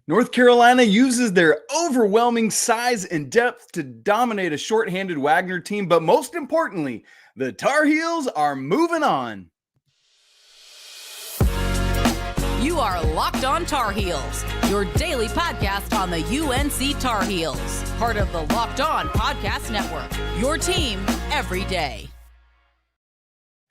North Carolina uses their overwhelming size and depth to dominate a shorthanded Wagner team, but most importantly, the Tar Heels are moving on. You are Locked On Tar Heels, your daily podcast on the UNC Tar Heels, part of the Locked On Podcast Network, your team every day.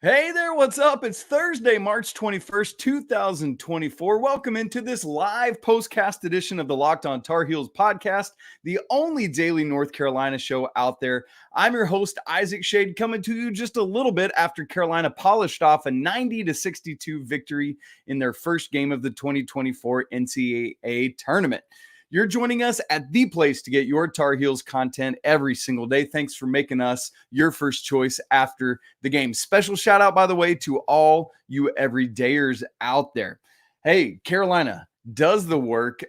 Hey there, what's up? It's Thursday, March 21st, 2024. Welcome into this live postcast edition of the Locked On Tar Heels podcast, the only daily North Carolina show out there. I'm your host, Isaac Shade, coming to you just a little bit after Carolina polished off a 90-62 victory in their first game of the 2024 NCAA Tournament. You're joining us at the place to get your Tar Heels content every single day. Thanks for making us your first choice after the game. Special shout out, by the way, to all you everydayers out there. Hey, Carolina does the work.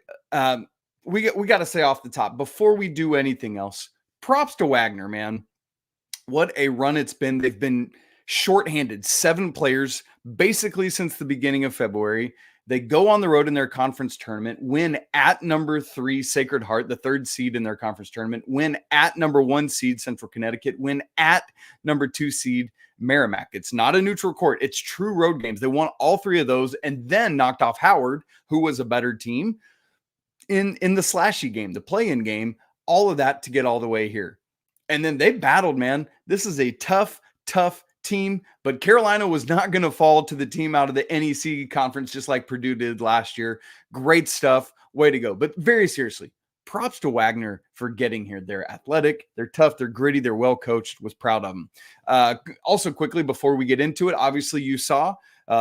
We got to say off the top, before we do anything else, props to Wagner, man. What a run it's been. They've been shorthanded, 7 players, basically since the beginning of February. They go on the road in their conference tournament, win at number 3 Sacred Heart, the 3rd seed in their conference tournament, win at number 1 seed Central Connecticut, win at number 2 seed Merrimack. It's not a neutral court. It's true road games. They won all 3 of those and then knocked off Howard, who was a better team, in the slashy game, the play-in game, all of that to get all the way here. And then they battled, man. This is a tough team, but Carolina was not going to fall to the team out of the NEC conference just like Purdue did last year. Great stuff. Way to go. But very seriously, props to Wagner for getting here. They're athletic, they're tough, they're gritty, they're well coached. Was proud of them. Also, quickly, before we get into it, obviously you saw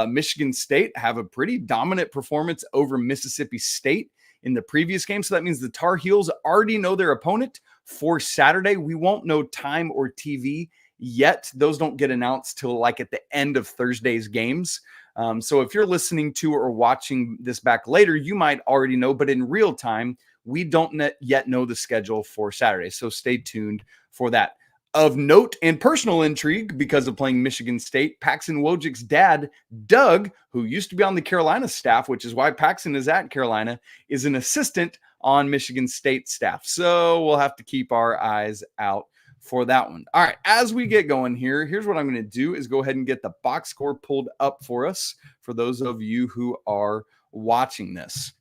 Michigan State have a pretty dominant performance over Mississippi State in the previous game. So that means the Tar Heels already know their opponent for Saturday. We won't know time or TV yet. Those don't get announced till like at the end of Thursday's games. So if you're listening to or watching this back later, you might already know, but in real time, we don't yet know the schedule for Saturday. So stay tuned for that. Of note and personal intrigue, because of playing Michigan State, Paxton Wojcik's dad, Doug, who used to be on the Carolina staff, which is why Paxton is at Carolina, is an assistant on Michigan State staff. So we'll have to keep our eyes out for that one. All right, as we get going here, here's what I'm going to do is go ahead and get the box score pulled up for us for those of you who are watching this.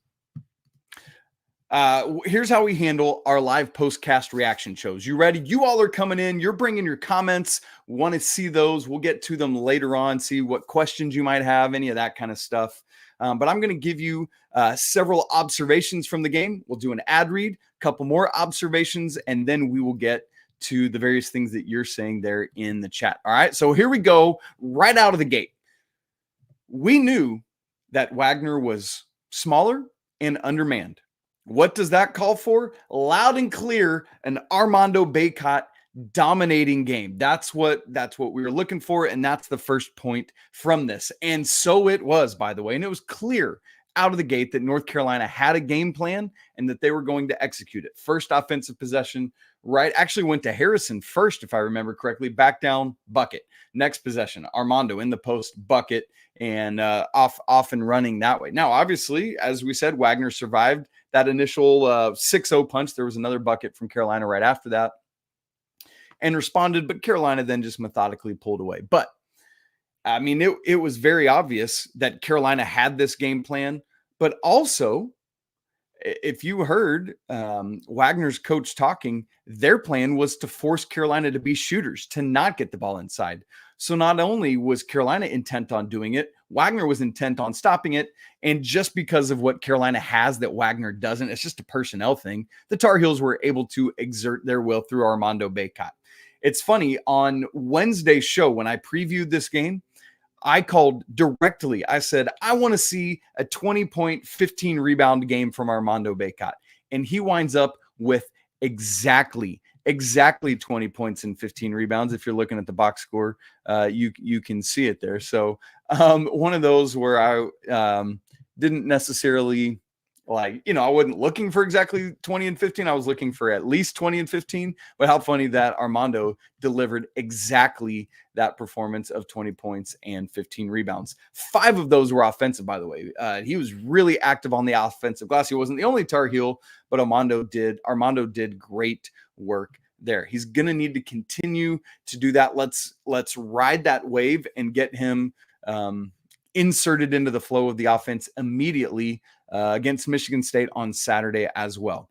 Here's how we handle our live postcast reaction shows. You ready? You all are coming in. You're bringing your comments. Want to see those. We'll get to them later on, see what questions you might have, any of that kind of stuff. But I'm going to give you several observations from the game. We'll do an ad read, a couple more observations, and then we will get to the various things that you're saying there in the chat. All right, so here we go right out of the gate. We knew that Wagner was smaller and undermanned. What does that call for? Loud and clear, an Armando Bacot dominating game. That's what we were looking for, and that's the first point from this. And so it was, by the way, and it was clear out of the gate that North Carolina had a game plan and that they were going to execute it. First offensive possession, right? Actually went to Harrison first, if I remember correctly. Back down, bucket. Next possession, Armando in the post, bucket, and off and running that way. Now, obviously, as we said, Wagner survived that initial 6-0 punch. There was another bucket from Carolina right after that and responded, but Carolina then just methodically pulled away. But I mean, it was very obvious that Carolina had this game plan, but also, if you heard Wagner's coach talking, their plan was to force Carolina to be shooters, to not get the ball inside. So not only was Carolina intent on doing it, Wagner was intent on stopping it. And just because of what Carolina has that Wagner doesn't, it's just a personnel thing, the Tar Heels were able to exert their will through Armando Bacot. It's funny, on Wednesday's show, when I previewed this game, I called directly. I said, I want to see a 20-point, 15 rebound game from Armando Bacot. And he winds up with exactly 20 points and 15 rebounds. If you're looking at the box score, you can see it there. So one of those where I didn't necessarily Like, I wasn't looking for exactly 20 and 15. I was looking for at least 20 and 15. But how funny that Armando delivered exactly that performance of 20 points and 15 rebounds. 5 of those were offensive, by the way. He was really active on the offensive glass. He wasn't the only Tar Heel, but Armando did great work there. He's going to need to continue to do that. Let's ride that wave and get him inserted into the flow of the offense immediately against Michigan State on Saturday as well.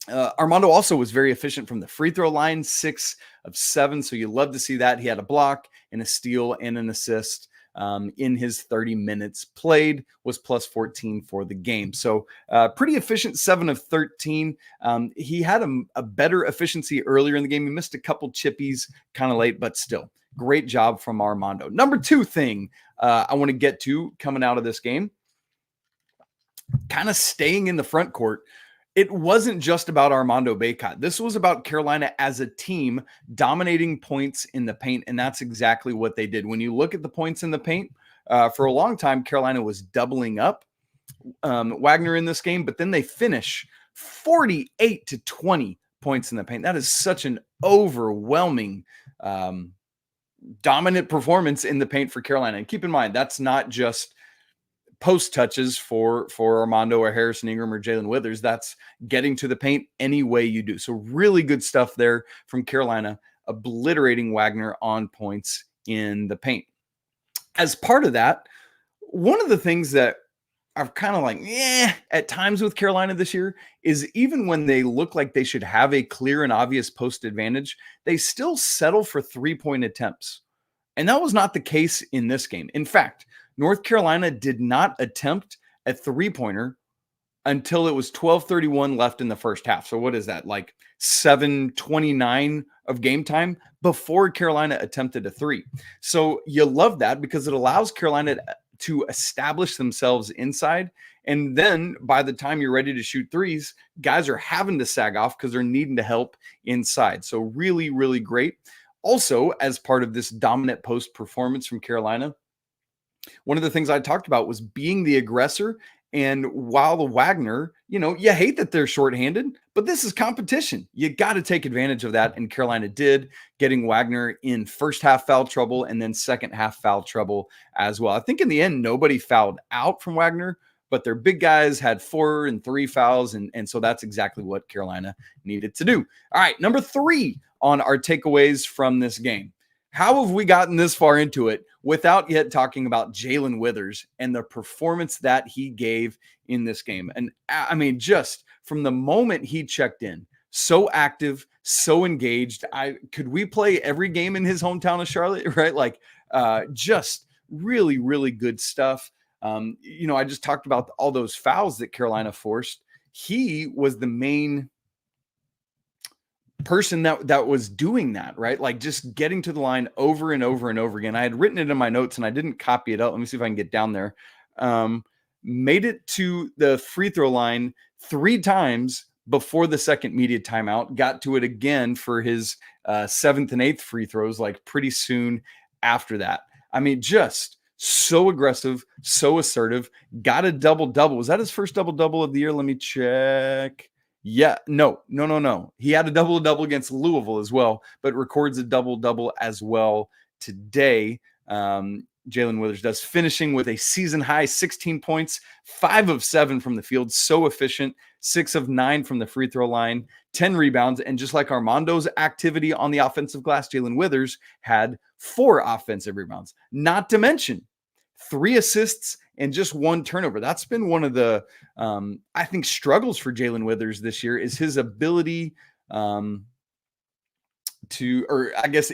Armando also was very efficient from the free throw line, 6 of 7. So you love to see that. He had a block and a steal and an assist in his 30 minutes played, was plus 14 for the game. So pretty efficient, 7 of 13. He had a better efficiency earlier in the game. He missed a couple chippies kind of late, but still great job from Armando. Number 2 thing I want to get to coming out of this game, kind of staying in the front court. It wasn't just about Armando Bacot. This was about Carolina as a team dominating points in the paint, and that's exactly what they did. When you look at the points in the paint, for a long time, Carolina was doubling up Wagner in this game, but then they finish 48 to 20 points in the paint. That is such an overwhelming dominant performance in the paint for Carolina. And keep in mind, that's not just post touches for Armando or Harrison Ingram or Jaylen Withers. That's getting to the paint any way you do. So really good stuff there from Carolina, obliterating Wagner on points in the paint. As part of that, one of the things that I've kind of like, at times with Carolina this year is even when they look like they should have a clear and obvious post advantage, they still settle for 3-point attempts. And that was not the case in this game. In fact, North Carolina did not attempt a 3-pointer until it was 12:31 left in the first half. So what is that? Like 7:29 of game time before Carolina attempted a 3. So you love that because it allows Carolina to establish themselves inside. And then by the time you're ready to shoot threes, guys are having to sag off because they're needing to help inside. So really, really great. Also, as part of this dominant post performance from Carolina, one of the things I talked about was being the aggressor. And while the Wagner, you hate that they're shorthanded, but this is competition. You got to take advantage of that. And Carolina did, getting Wagner in first half foul trouble and then second half foul trouble as well. I think in the end, nobody fouled out from Wagner, but their big guys had 4 and 3 fouls. And so that's exactly what Carolina needed to do. All right, number 3 on our takeaways from this game. How have we gotten this far into it without yet talking about Jaylen Withers and the performance that he gave in this game? And I mean, just from the moment he checked in, so active, so engaged. Could we play every game in his hometown of Charlotte, right? Like just really, really good stuff. I just talked about all those fouls that Carolina forced. He was the main person that was doing that, right? Like just getting to the line over and over and over again. I had written it in my notes and I didn't copy it out. Let me see if I can get down there. Made it to the free throw line 3 times before the second media timeout, got to it again for his 7th and 8th free throws, like pretty soon after that. I mean, just so aggressive, so assertive, got a double-double. Was that his first double-double of the year? Let me check. Yeah, no. He had a double-double against Louisville as well, but records a double-double as well today. Jaylen Withers does, finishing with a season-high 16 points, 5 of 7 from the field, so efficient, 6 of 9 from the free throw line, 10 rebounds, and just like Armando's activity on the offensive glass, Jaylen Withers had 4 offensive rebounds, not to mention 3 assists and just 1 turnover. That's been one of the, I think, struggles for Jaylen Withers this year is his ability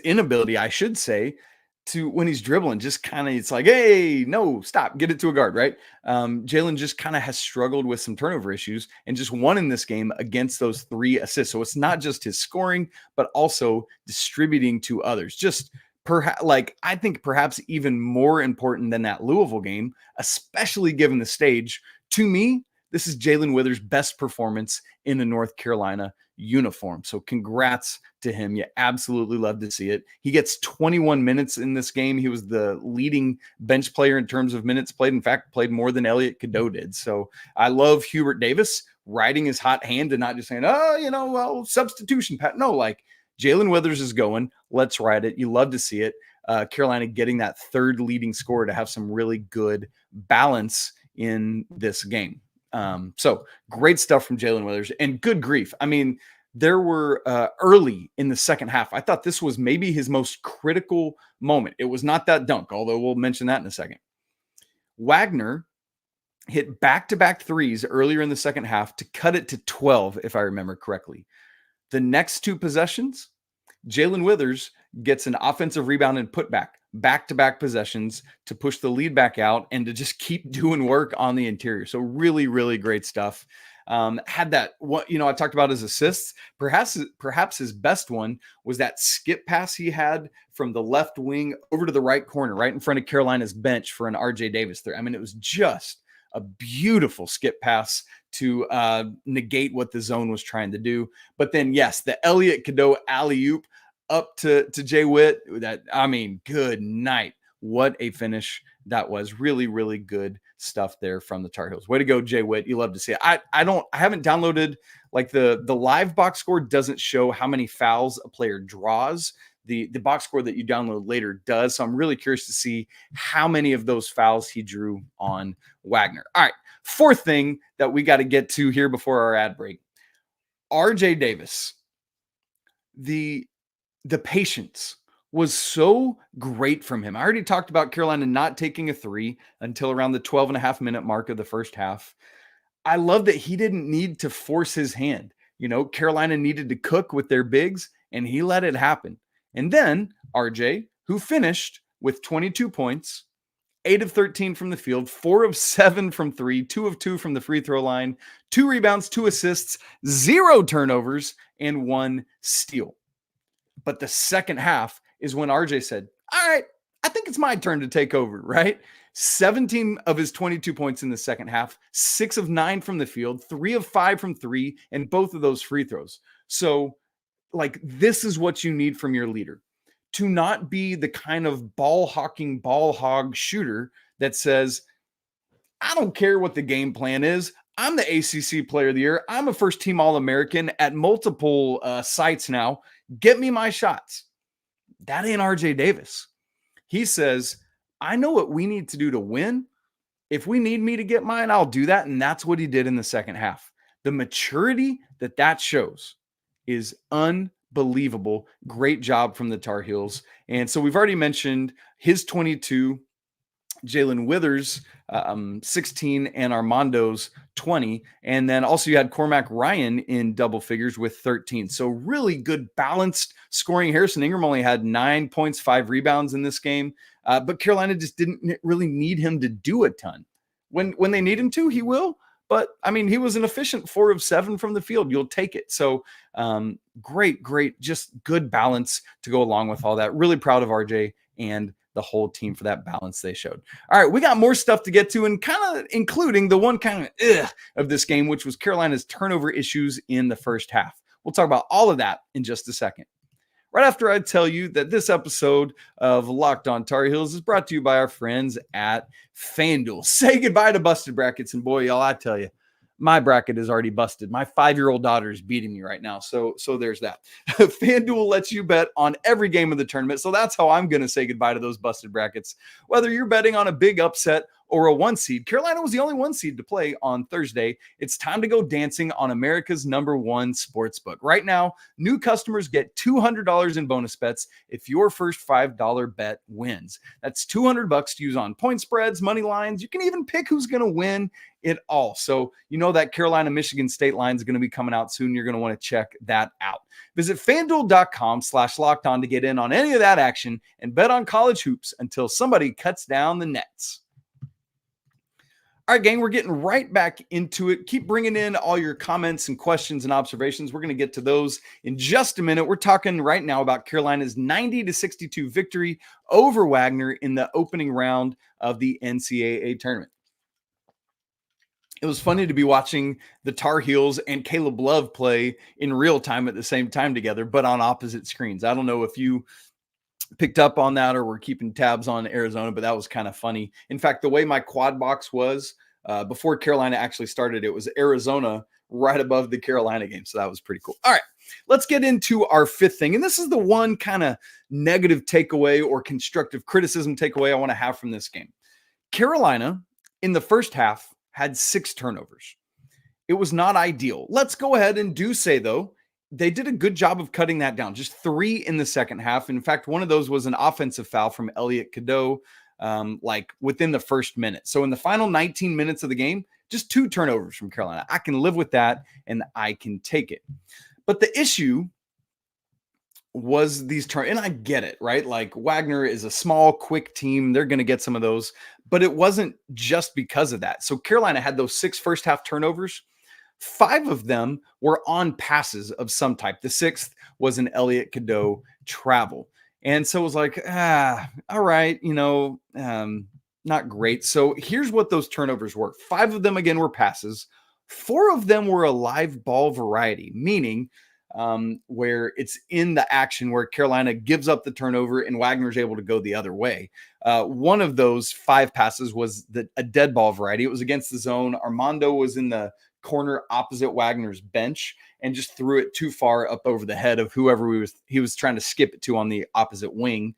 inability, I should say, to when he's dribbling, just kind of, it's like, hey, no, stop, get it to a guard, right? Jaylen just kind of has struggled with some turnover issues and just won in this game against those 3 assists. So it's not just his scoring, but also distributing to others. Just I think perhaps even more important than that Louisville game, especially given the stage. To me, this is Jaylen Withers' best performance in a North Carolina uniform. So congrats to him. You absolutely love to see it. He gets 21 minutes in this game. He was the leading bench player in terms of minutes played. In fact, played more than Elliot Cadeau did. So I love Hubert Davis riding his hot hand and not just saying, substitution, Pat. No, like Jaylen Withers is going. Let's ride it. You love to see it. Carolina getting that third leading scorer to have some really good balance in this game. So great stuff from Jaylen Withers, and good grief. I mean, there were early in the second half, I thought this was maybe his most critical moment. It was not that dunk, although we'll mention that in a second. Wagner hit back-to-back threes earlier in the second half to cut it to 12, if I remember correctly. The next two possessions, Jaylen Withers gets an offensive rebound and putback, back-to-back possessions to push the lead back out and to just keep doing work on the interior. So really, really great stuff. Had that, I talked about his assists. Perhaps his best one was that skip pass he had from the left wing over to the right corner, right in front of Carolina's bench for an RJ Davis there. I mean, it was just a beautiful skip pass to negate what the zone was trying to do. But then, yes, the Elliot Cadeau alley-oop up to Jay Witt. Good night. What a finish that was. Really, really good stuff there from the Tar Heels. Way to go, Jay Witt. You love to see it. I haven't downloaded, like the live box score doesn't show how many fouls a player draws. The box score that you download later does. So I'm really curious to see how many of those fouls he drew on Wagner. All right. Fourth thing that we got to get to here before our ad break. RJ Davis. The patience was so great from him. I already talked about Carolina not taking a three until around the 12.5-minute mark of the first half. I love that he didn't need to force his hand. Carolina needed to cook with their bigs, and he let it happen. And then RJ, who finished with 22 points, 8 of 13 from the field, 4 of 7 from three, 2 of 2 from the free throw line, 2 rebounds, 2 assists, 0 turnovers, and 1 steal. But the second half is when RJ said, all right, I think it's my turn to take over, right? 17 of his 22 points in the second half, 6 of 9 from the field, 3 of 5 from three, and both of those free throws. So, this is what you need from your leader. To not be the kind of ball-hawking, ball-hog shooter that says, I don't care what the game plan is. I'm the ACC Player of the Year. I'm a first-team All-American at multiple sites now. Get me my shots. That ain't RJ Davis. He says, I know what we need to do to win. If we need me to get mine, I'll do that. And that's what he did in the second half. The maturity that shows is unbelievable. Great job from the Tar Heels. And so we've already mentioned his 22, Jaylen Withers, 16, and Armando's 20. And then also you had Cormac Ryan in double figures with 13. So really good balanced scoring. Harrison Ingram only had 9 points, 5 rebounds in this game. But Carolina just didn't really need him to do a ton. When they need him to, he will. But, he was an efficient 4 of 7 from the field. You'll take it. So great, just good balance to go along with all that. Really proud of RJ and the whole team for that balance they showed. All right, we got more stuff to get to, and kind of including the one kind of this game, which was Carolina's turnover issues in the first half. We'll talk about all of that in just a second. Right after I tell you that this episode of Locked On Tar Heels is brought to you by our friends at FanDuel. Say goodbye to busted brackets, and boy, y'all, I tell you, my bracket is already busted. My 5-year-old daughter is beating me right now. So there's that. FanDuel lets you bet on every game of the tournament. So that's how I'm going to say goodbye to those busted brackets. Whether you're betting on a big upset or a 1 seed, Carolina was the only 1 seed to play on Thursday. It's time to go dancing on America's #1 sportsbook. Right now, new customers get $200 in bonus bets if your first $5 bet wins. That's $200 to use on point spreads, money lines. You can even pick who's going to win it all. So that Carolina-Michigan State line is going to be coming out soon. You're going to want to check that out. Visit FanDuel.com/lockedon to get in on any of that action and bet on college hoops until somebody cuts down the nets. All right, gang, we're getting right back into it. Keep bringing in all your comments and questions and observations. We're going to get to those in just a minute. We're talking right now about Carolina's 90-62 victory over Wagner in the opening round of the NCAA tournament. It was funny to be watching the Tar Heels and Caleb Love play in real time at the same time together, but on opposite screens. I don't know if you picked up on that or were keeping tabs on Arizona, but that was kind of funny. In fact, the way my quad box was before Carolina actually started, it was Arizona right above the Carolina game. So that was pretty cool. All right, let's get into our fifth thing. And this is the one kind of negative takeaway or constructive criticism takeaway I want to have from this game. Carolina in the first half had 6 turnovers. It was not ideal. Let's go ahead and do say, though, they did a good job of cutting that down. Just 3 in the second half. In fact, one of those was an offensive foul from Elliot Cadeau, like within the first minute. So in the final 19 minutes of the game, just 2 turnovers from Carolina. I can live with that, and I can take it. But the issue was these and I get it, right? Like Wagner is a small, quick team. They're going to get some of those, but it wasn't just because of that. So Carolina had those 6 first half turnovers. 5 of them were on passes of some type. The 6th was an Elliot Cadeau travel. And so it was like, all right, not great. So here's what those turnovers were. 5 of them, again, were passes. 4 of them were a live ball variety, meaning where it's in the action where Carolina gives up the turnover and Wagner's able to go the other way. One of those 5 passes was a dead ball variety. It was against the zone. Armando was in the corner opposite Wagner's bench and just threw it too far up over the head of whoever he was trying to skip it to on the opposite wing.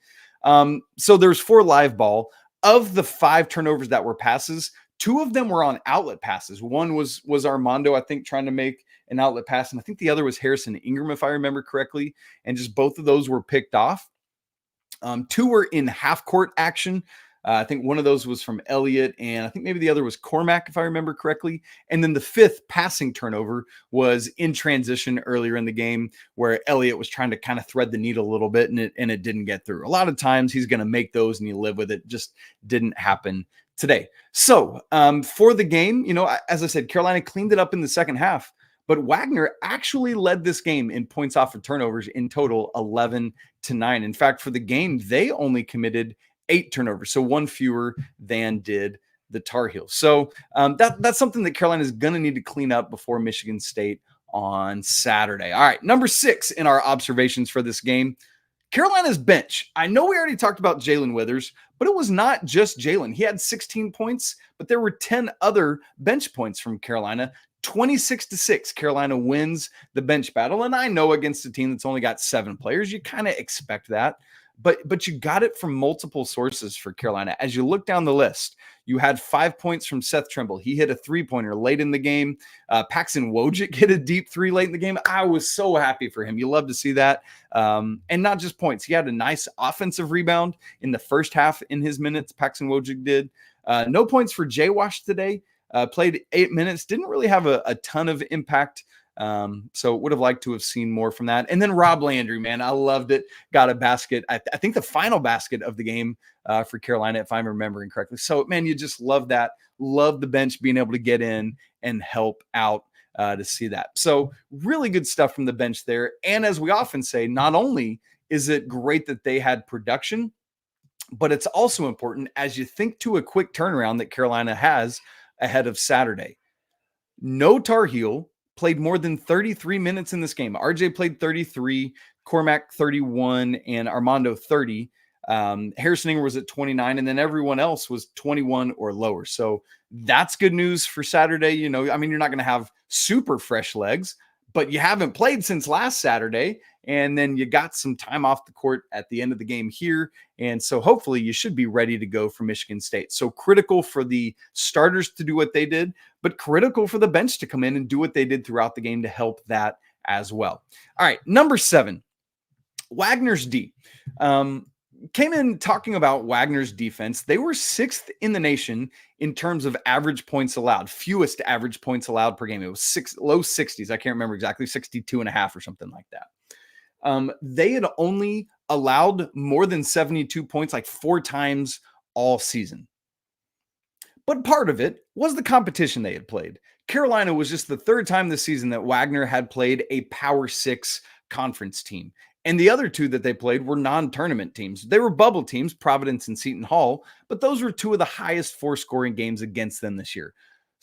So there's 4 live ball. Of the 5 turnovers that were passes, 2 of them were on outlet passes. One was Armando, I think, trying to make an outlet pass, and I think the other was Harrison Ingram, if I remember correctly, and just both of those were picked off. 2 were in half-court action. I think one of those was from Elliott, and I think maybe the other was Cormac, if I remember correctly. And then the 5th passing turnover was in transition earlier in the game where Elliott was trying to kind of thread the needle a little bit, and it didn't get through. A lot of times he's going to make those and you live with it. Just didn't happen today. So for the game, as I said, Carolina cleaned it up in the second half, but Wagner actually led this game in points off of turnovers in total 11-9. In fact, for the game, they only committed 8 turnovers, so 1 fewer than did the Tar Heels. So that's something that Carolina is going to need to clean up before Michigan State on Saturday. All right, number 6 in our observations for this game, Carolina's bench. I know we already talked about Jaylen Withers, but it was not just Jaylen. He had 16 points, but there were 10 other bench points from Carolina. 26-6, Carolina wins the bench battle. And I know against a team that's only got 7 players, you kind of expect that. But you got it from multiple sources for Carolina. As you look down the list, you had 5 points from Seth Trimble. He hit a 3-pointer late in the game. Paxton Wojcik hit a deep 3 late in the game. I was so happy for him. You love to see that. And not just points. He had a nice offensive rebound in the first half in his minutes. Paxton Wojcik did. No points for Jay Wash today. Played 8 minutes. Didn't really have a ton of impact. So would have liked to have seen more from that. And then Rob Landry, man, I loved it. Got a basket. I think the final basket of the game for Carolina, if I'm remembering correctly. So, man, you just love that. Love the bench being able to get in and help out to see that. So really good stuff from the bench there. And as we often say, not only is it great that they had production, but it's also important as you think to a quick turnaround that Carolina has ahead of Saturday. No Tar Heel played more than 33 minutes in this game. RJ played 33, Cormac 31, and Armando 30. Harrison Ingram was at 29, and then everyone else was 21 or lower. So that's good news for Saturday. You're not going to have super fresh legs, but you haven't played since last Saturday, and then you got some time off the court at the end of the game here. And so hopefully you should be ready to go for Michigan State. So critical for the starters to do what they did, but critical for the bench to come in and do what they did throughout the game to help that as well. All right, number 7, Wagner's D. Came in talking about Wagner's defense. They were 6th in the nation in terms of average points allowed, fewest average points allowed per game. It was low 60s. I can't remember exactly, 62.5 or something like that. They had only allowed more than 72 points like 4 times all season. But part of it was the competition they had played. Carolina was just the 3rd time this season that Wagner had played a Power 6 conference team. And the other 2 that they played were non-tournament teams. They were bubble teams, Providence and Seton Hall, but those were 2 of the highest 4 scoring games against them this year.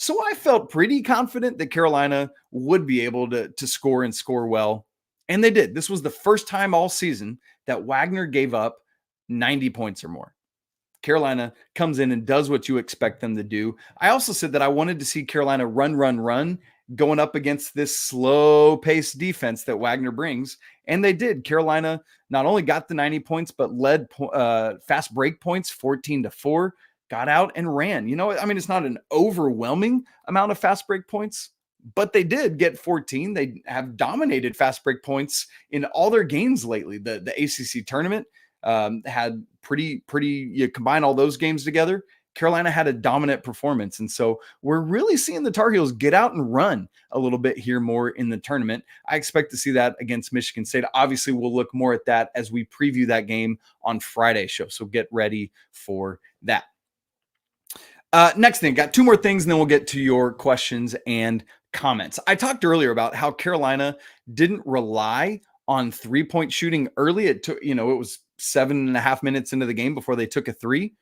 So I felt pretty confident that Carolina would be able to score and score well. And they did. This was the first time all season that Wagner gave up 90 points or more. Carolina comes in and does what you expect them to do. I also said that I wanted to see Carolina run, going up against this slow-paced defense that Wagner brings. And they did. Carolina not only got the 90 points, but led fast break points 14-4, got out and ran. You know, I mean, it's not an overwhelming amount of fast break points, but they did get 14. They have dominated fast break points in all their games lately. The ACC tournament had pretty, you combine all those games together, Carolina had a dominant performance. And so we're really seeing the Tar Heels get out and run a little bit here more in the tournament. I expect to see that against Michigan State. Obviously, we'll look more at that as we preview that game on Friday's show. So get ready for that. Next thing, got two more things, and then we'll get to your questions and comments. I talked earlier about how Carolina didn't rely on three-point shooting early. It took, it was 7.5 minutes into the game before they took a three.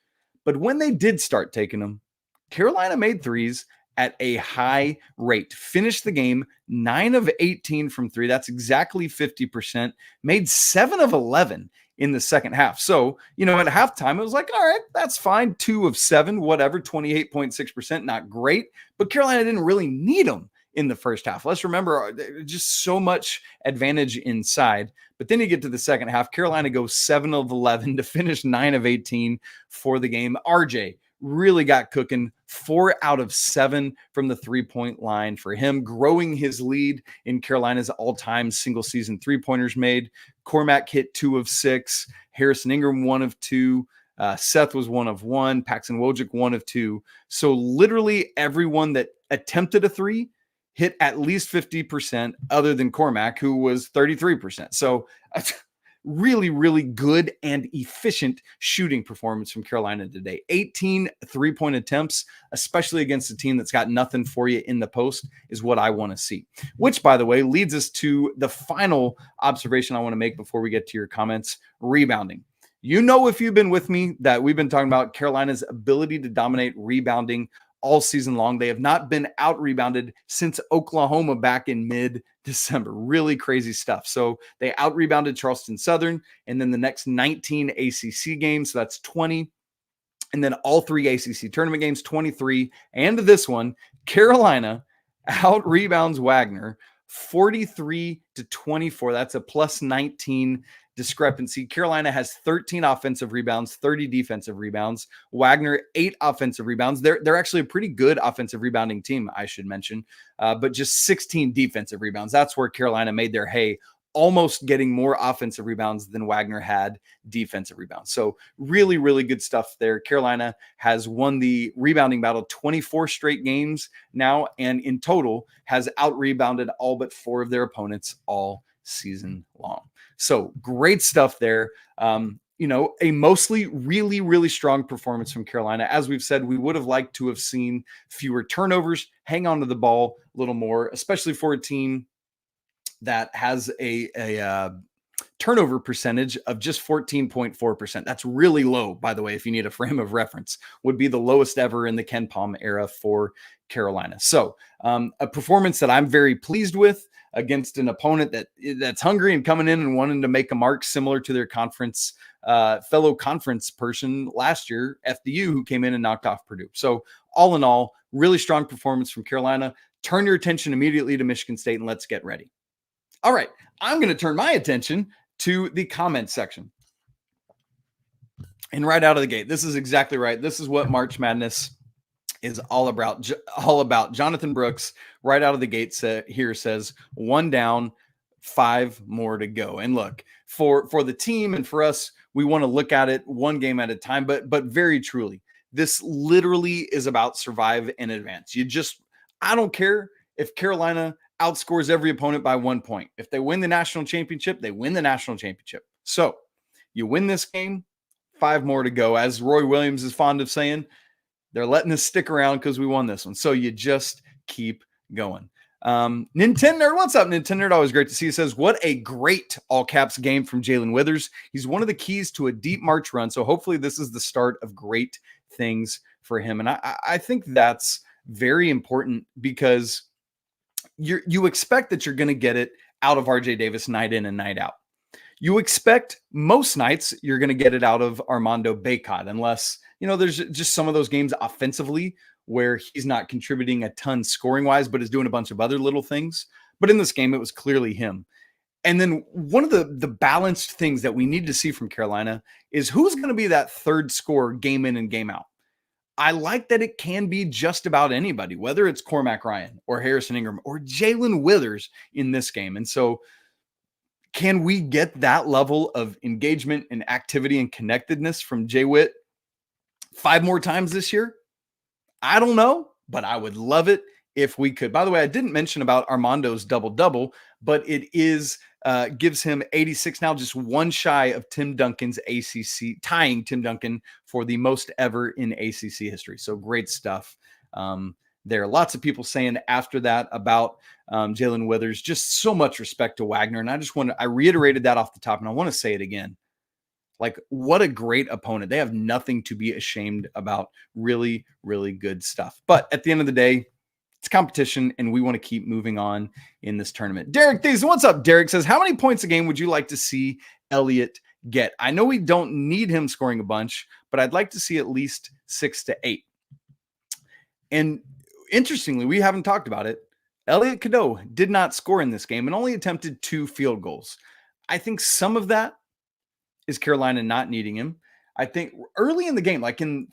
But when they did start taking them, Carolina made threes at a high rate. Finished the game 9 of 18 from three. That's exactly 50%. Made 7 of 11 in the second half. So, at halftime, it was like, all right, that's fine. 2 of 7, whatever, 28.6%. Not great. But Carolina didn't really need them in the first half. Let's remember, just so much advantage inside. But then you get to the second half, Carolina goes 7 of 11 to finish 9 of 18 for the game. RJ really got cooking, 4 out of 7 from the three-point line for him, growing his lead in Carolina's all-time single-season three-pointers made. Cormac hit 2 of 6, Harrison Ingram 1 of 2, Seth was 1 of 1, Paxton Wojcik 1 of 2. So literally everyone that attempted a three hit at least 50%, other than Cormac, who was 33%. So really, really good and efficient shooting performance from Carolina today. 18 three-point attempts, especially against a team that's got nothing for you in the post, is what I want to see. Which, by the way, leads us to the final observation I want to make before we get to your comments: rebounding. If you've been with me, that we've been talking about Carolina's ability to dominate rebounding all season long. They have not been out-rebounded since Oklahoma back in mid-December. Really crazy stuff. So they out-rebounded Charleston Southern, and then the next 19 ACC games, so that's 20. And then all 3 ACC tournament games, 23. And this one, Carolina out-rebounds Wagner 43-24. That's a plus 19 discrepancy. Carolina has 13 offensive rebounds, 30 defensive rebounds. Wagner, 8 offensive rebounds. They're actually a pretty good offensive rebounding team, I should mention, but just 16 defensive rebounds. That's where Carolina made their hay, almost getting more offensive rebounds than Wagner had defensive rebounds. So really, really good stuff there. Carolina has won the rebounding battle 24 straight games now, and in total has out-rebounded all but 4 of their opponents all season long. So great stuff there. A mostly really, really strong performance from Carolina. As we've said, we would have liked to have seen fewer turnovers, hang on to the ball a little more, especially for a team that has a turnover percentage of just 14.4%. That's really low, by the way, if you need a frame of reference. Would be the lowest ever in the Ken Palm era for Carolina. So a performance that I'm very pleased with against an opponent that's hungry and coming in and wanting to make a mark, similar to their conference fellow conference person last year, FDU, who came in and knocked off Purdue. So all in all, really strong performance from Carolina. Turn your attention immediately to Michigan State, and let's get ready. All right, I'm going to turn my attention to the comment section. And right out of the gate, this is exactly right. This is what March Madness is all about. Jonathan Brooks, right out of the gate, here says 1 down, 5 more to go. And look, for the team and for us, we want to look at it one game at a time, but very truly, this literally is about survive and advance. I don't care if Carolina outscores every opponent by 1 point. If they win the national championship, they win the national championship. So you win this game, 5 more to go. As Roy Williams is fond of saying, they're letting us stick around because we won this one. So you just keep going. Nintendo, what's up, Nintendo? Always great to see you. Says, what a great all caps game from Jaylen Withers. He's one of the keys to a deep March run. So hopefully this is the start of great things for him. And I think that's very important because you expect that you're going to get it out of RJ Davis night in and night out. You expect most nights you're going to get it out of Armando Bacot, unless, there's just some of those games offensively where he's not contributing a ton scoring wise, but is doing a bunch of other little things. But in this game, it was clearly him. And then one of the balanced things that we need to see from Carolina is who's going to be that third scorer game in and game out. I like that it can be just about anybody, whether it's Cormac Ryan or Harrison Ingram or Jaylen Withers in this game. And so can we get that level of engagement and activity and connectedness from Jay Witt 5 more times this year? I don't know, but I would love it if we could. By the way, I didn't mention about Armando's double-double, but it is gives him 86 now, just one shy of Tim Duncan's ACC, tying Tim Duncan for the most ever in ACC history. So great stuff there. Lots of people saying after that about Jaylen Withers, just so much respect to Wagner. And I reiterated that off the top, and I want to say it again. Like, what a great opponent. They have nothing to be ashamed about. Really, really good stuff. But at the end of the day, it's competition, and we want to keep moving on in this tournament. Derek Thies, what's up? Derek says, how many points a game would you like to see Elliott get? I know we don't need him scoring a bunch, but I'd like to see at least 6 to 8. And interestingly, we haven't talked about it. Elliott Cadeau did not score in this game and only attempted 2 field goals. I think some of that is Carolina not needing him. I think early in the game, I think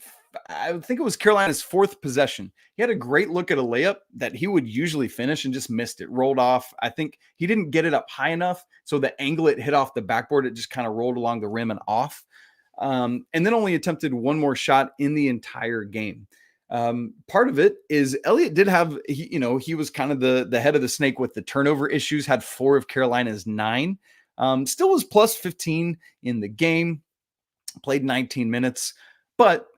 it was Carolina's 4th possession, he had a great look at a layup that he would usually finish and just missed it, rolled off. I think he didn't get it up high enough, so the angle it hit off the backboard, it just kind of rolled along the rim and off. And then only attempted 1 more shot in the entire game. Part of it is Elliott did have, he was kind of the head of the snake with the turnover issues, had 4 of Carolina's 9. Still was plus 15 in the game, played 19 minutes, but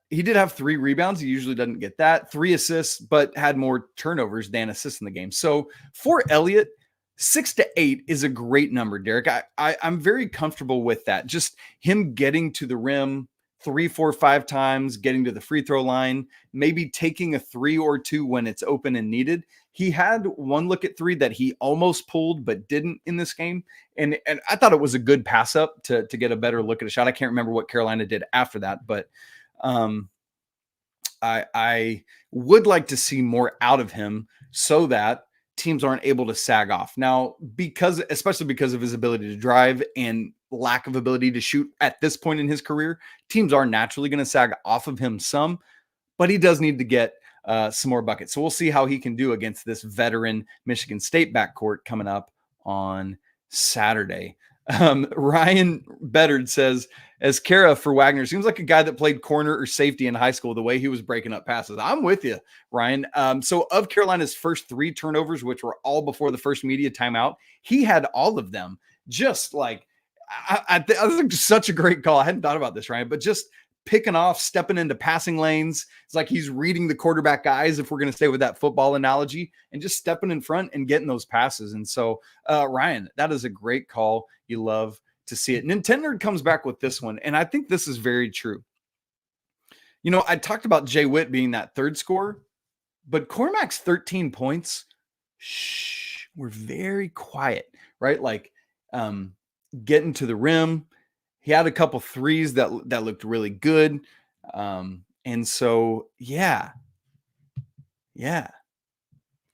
he did have 3 rebounds. He usually doesn't get that. 3 assists, but had more turnovers than assists in the game. So for Elliott, 6 to 8 is a great number, Derek. I'm very comfortable with that. Just him getting to the rim 3, 4, 5 times, getting to the free throw line, maybe taking a 3 or 2 when it's open and needed. He had 1 look at 3 that he almost pulled, but didn't in this game. And I thought it was a good pass up to get a better look at a shot. I can't remember what Carolina did after that, but I would like to see more out of him so that teams aren't able to sag off. Now, especially because of his ability to drive and lack of ability to shoot at this point in his career, teams are naturally going to sag off of him some, but he does need to get some more buckets. So we'll see how he can do against this veteran Michigan State backcourt coming up on Saturday. Ryan Beddard says, as Kara for Wagner, seems like a guy that played corner or safety in high school, the way he was breaking up passes. I'm with you, Ryan. So of Carolina's first 3 turnovers, which were all before the first media timeout, he had all of them. Just like, I think such a great call. I hadn't thought about this, Ryan, but just picking off, stepping into passing lanes. It's like he's reading the quarterback eyes, if we're going to stay with that football analogy, and just stepping in front and getting those passes. And so, Ryan, that is a great call. You love to see it. Nintendo comes back with this one, and I think this is very true. I talked about Jay Witt being that third scorer, but Cormac's 13 points, were very quiet, right? Like getting to the rim. He had a couple threes that looked really good. And so, yeah.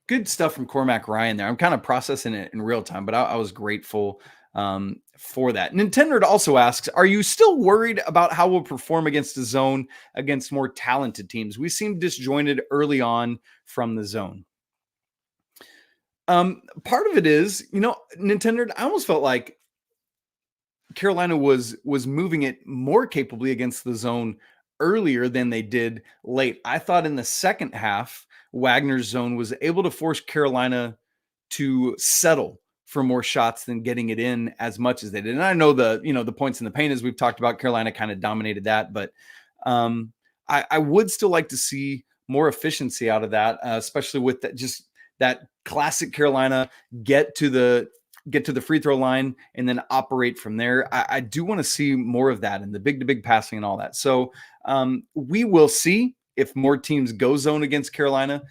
Good stuff from Cormac Ryan there. I'm kind of processing it in real time, but I was grateful for that. Nintendo also asks, are you still worried about how we'll perform against the zone against more talented teams? We seem disjointed early on from the zone. Part of it is, Nintendo, I almost felt like Carolina was moving it more capably against the zone earlier than they did late. I thought in the second half, Wagner's zone was able to force Carolina to settle for more shots than getting it in as much as they did. And I know the points in the paint, as we've talked about, Carolina kind of dominated that, but I would still like to see more efficiency out of that, especially with that classic Carolina get to the free throw line and then operate from there. I do want to see more of that and the big-to-big passing and all that. So we will see. if more teams go zone against Carolina,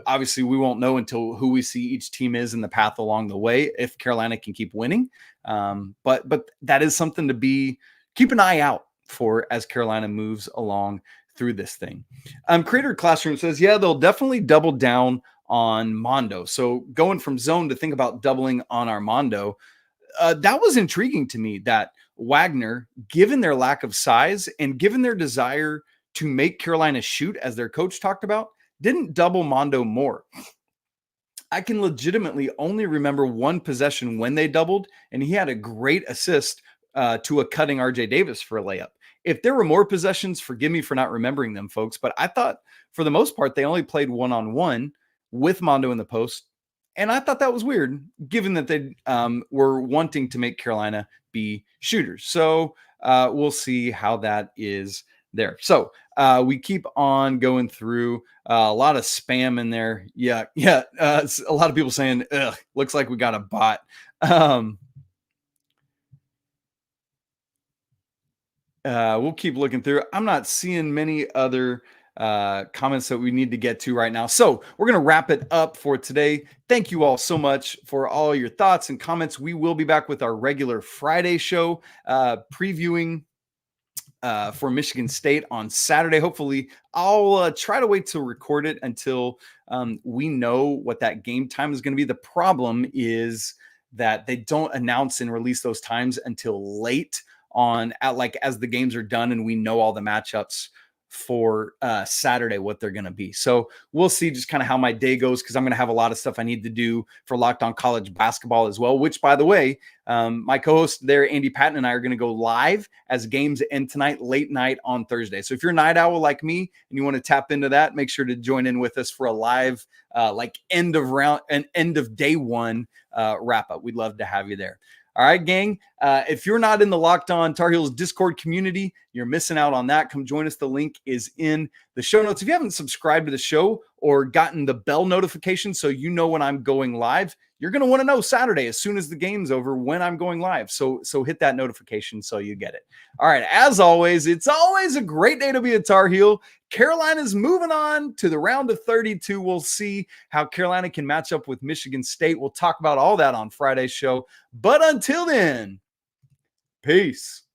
obviously we won't know until who we see each team is in the path along the way, if Carolina can keep winning. But that is something to keep an eye out for as Carolina moves along through this thing. Creator Classroom says, yeah, they'll definitely double down on Mondo. So going from zone to think about doubling on Armando, that was intriguing to me that Wagner, given their lack of size and given their desire to make Carolina shoot, as their coach talked about, didn't double Mondo more. I can legitimately only remember one possession when they doubled, and he had a great assist to a cutting RJ Davis for a layup. If there were more possessions, forgive me for not remembering them, folks, but I thought for the most part, they only played one-on-one with Mondo in the post. And I thought that was weird, given that they were wanting to make Carolina be shooters. So we'll see how that is there. So we keep on going through a lot of spam in there. Yeah. A lot of people saying, ugh, looks like we got a bot. We'll keep looking through. I'm not seeing many other comments that we need to get to right now. So we're going to wrap it up for today. Thank you all so much for all your thoughts and comments. We will be back with our regular Friday show, previewing for Michigan State on Saturday. Hopefully I'll try to wait to record it until we know what that game time is going to be. The problem is that they don't announce and release those times until late on as the games are done and we know all the matchups for Saturday, what they're going to be. So we'll see just kind of how my day goes, because I'm going to have a lot of stuff I need to do for Locked On College Basketball as well, which, by the way, my co-host there, Andy Patton, and I are going to go live as games end tonight, late night on Thursday. So if you're a night owl like me and you want to tap into that, make sure to join in with us for a live end of day one wrap up. We'd love to have you there. All right, gang. If you're not in the Locked On Tar Heels Discord community, you're missing out on that. Come join us. The link is in the show notes. If you haven't subscribed to the show or gotten the bell notification so you know when I'm going live, you're going to want to know Saturday as soon as the game's over when I'm going live. So hit that notification so you get it. All right. As always, it's always a great day to be a Tar Heel. Carolina's moving on to the round of 32. We'll see how Carolina can match up with Michigan State. We'll talk about all that on Friday's show. But until then, peace.